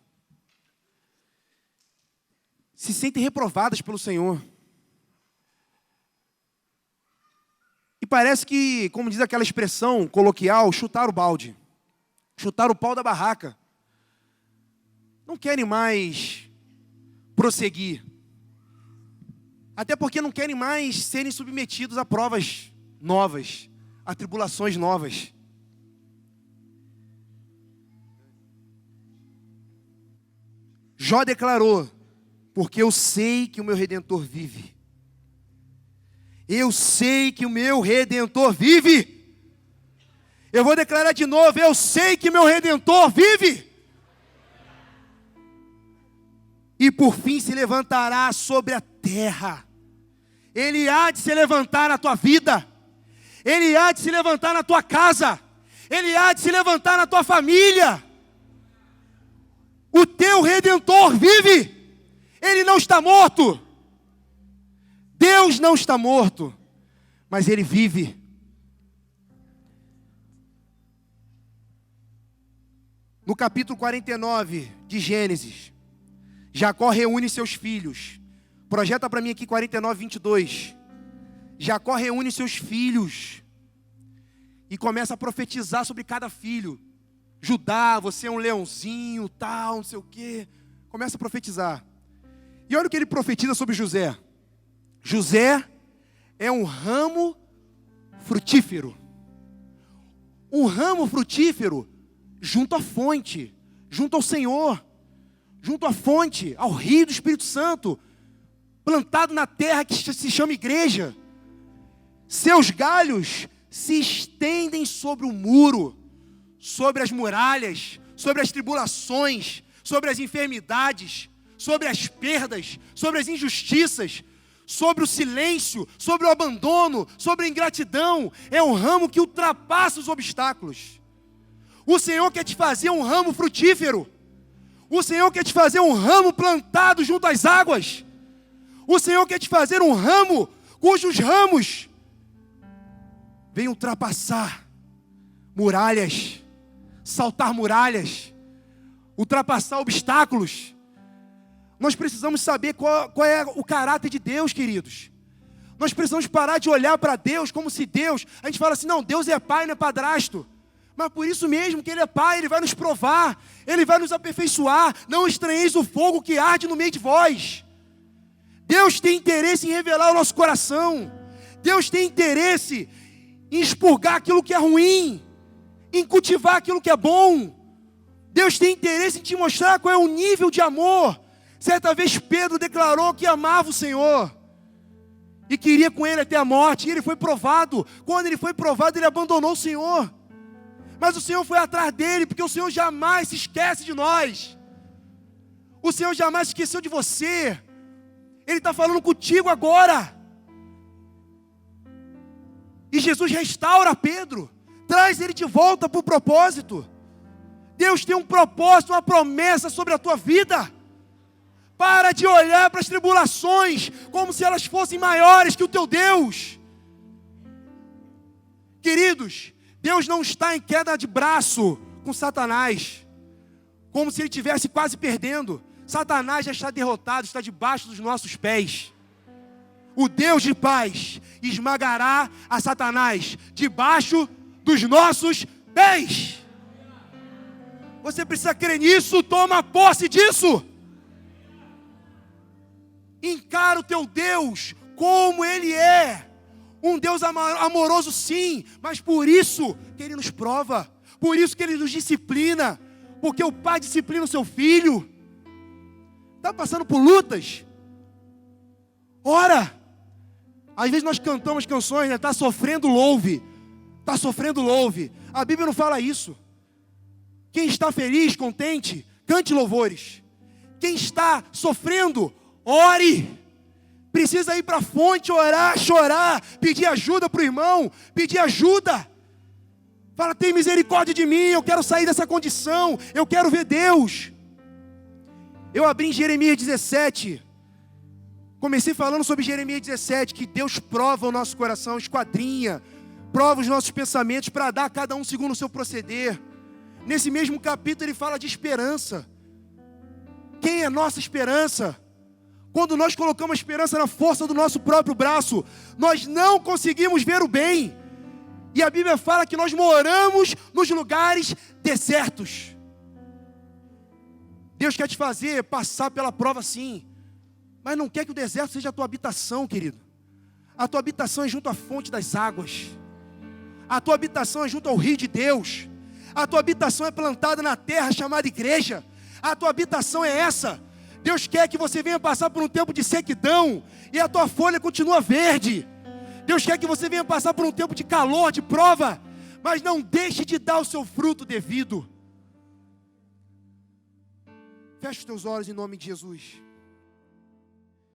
Se sentem reprovadas pelo Senhor. E parece que, como diz aquela expressão coloquial, chutar o balde. Chutar o pau da barraca. Não querem mais prosseguir. Até porque não querem mais serem submetidos a provas novas, a tribulações novas. Jó declarou: porque eu sei que o meu Redentor vive. Eu sei que o meu Redentor vive. Eu vou declarar de novo: eu sei que meu Redentor vive. E por fim se levantará sobre a terra. Ele há de se levantar na tua vida. Ele há de se levantar na tua casa. Ele há de se levantar na tua família. O teu Redentor vive. Ele não está morto. Deus não está morto, mas Ele vive. No capítulo 49 de Gênesis, Jacó reúne seus filhos. Projeta para mim aqui 49, 22. Jacó reúne seus filhos e começa a profetizar sobre cada filho. Judá, você é um leãozinho, tal, não sei o quê. Começa a profetizar. E olha o que ele profetiza sobre José. José é um ramo frutífero. Um ramo frutífero junto à fonte, junto ao Senhor, junto à fonte, ao rio do Espírito Santo, plantado na terra que se chama igreja. Seus galhos se estendem sobre o muro, sobre as muralhas, sobre as tribulações, sobre as enfermidades, sobre as perdas, sobre as injustiças, sobre o silêncio, sobre o abandono, sobre a ingratidão. É um ramo que ultrapassa os obstáculos. O Senhor quer te fazer um ramo frutífero. O Senhor quer te fazer um ramo plantado junto às águas. O Senhor quer te fazer um ramo cujos ramos venham ultrapassar muralhas, saltar muralhas, ultrapassar obstáculos. Nós precisamos saber qual é o caráter de Deus, queridos. Nós precisamos parar de olhar para Deus como se Deus... A gente fala assim, não, Deus é pai, não é padrasto. Mas por isso mesmo que Ele é pai, Ele vai nos provar, Ele vai nos aperfeiçoar. Não estranheis o fogo que arde no meio de vós. Deus tem interesse em revelar o nosso coração. Deus tem interesse em expurgar aquilo que é ruim, em cultivar aquilo que é bom. Deus tem interesse em te mostrar qual é o nível de amor. Certa vez Pedro declarou que amava o Senhor e queria com Ele até a morte, e ele foi provado. Quando ele foi provado, ele abandonou o Senhor. Mas o Senhor foi atrás dele, porque o Senhor jamais se esquece de nós. O Senhor jamais esqueceu de você. Ele está falando contigo agora. E Jesus restaura Pedro, traz ele de volta para o propósito. Deus tem um propósito, uma promessa sobre a tua vida. Para de olhar para as tribulações como se elas fossem maiores que o teu Deus. Queridos, Deus não está em queda de braço com Satanás, como se ele estivesse quase perdendo. Satanás já está derrotado, está debaixo dos nossos pés. O Deus de paz esmagará a Satanás debaixo dos nossos pés. Você precisa crer nisso, toma posse disso. Encara o teu Deus como Ele é. Um Deus amoroso sim, mas por isso que Ele nos prova. Por isso que Ele nos disciplina. Porque o pai disciplina o seu filho. Está passando por lutas? Ora, às vezes nós cantamos canções, né? Está sofrendo, louve. Está sofrendo, louve. A Bíblia não fala isso. Quem está feliz, contente, cante louvores. Quem está sofrendo, ore. Precisa ir para a fonte, orar, chorar, pedir ajuda para o irmão, pedir ajuda. Fala, tem misericórdia de mim, eu quero sair dessa condição, eu quero ver Deus. Eu abri em Jeremias 17, comecei falando sobre Jeremias 17, que Deus prova o nosso coração, esquadrinha, prova os nossos pensamentos para dar a cada um segundo o seu proceder. Nesse mesmo capítulo ele fala de esperança. Quem é nossa esperança? Quando nós colocamos a esperança na força do nosso próprio braço, nós não conseguimos ver o bem. E a Bíblia fala que nós moramos nos lugares desertos. Deus quer te fazer passar pela prova sim, mas não quer que o deserto seja a tua habitação, querido. A tua habitação é junto à fonte das águas. A tua habitação é junto ao rio de Deus. A tua habitação é plantada na terra chamada igreja. A tua habitação é essa. Deus quer que você venha passar por um tempo de sequidão e a tua folha continua verde. Deus quer que você venha passar por um tempo de calor, de prova, mas não deixe de dar o seu fruto devido. Feche os teus olhos em nome de Jesus.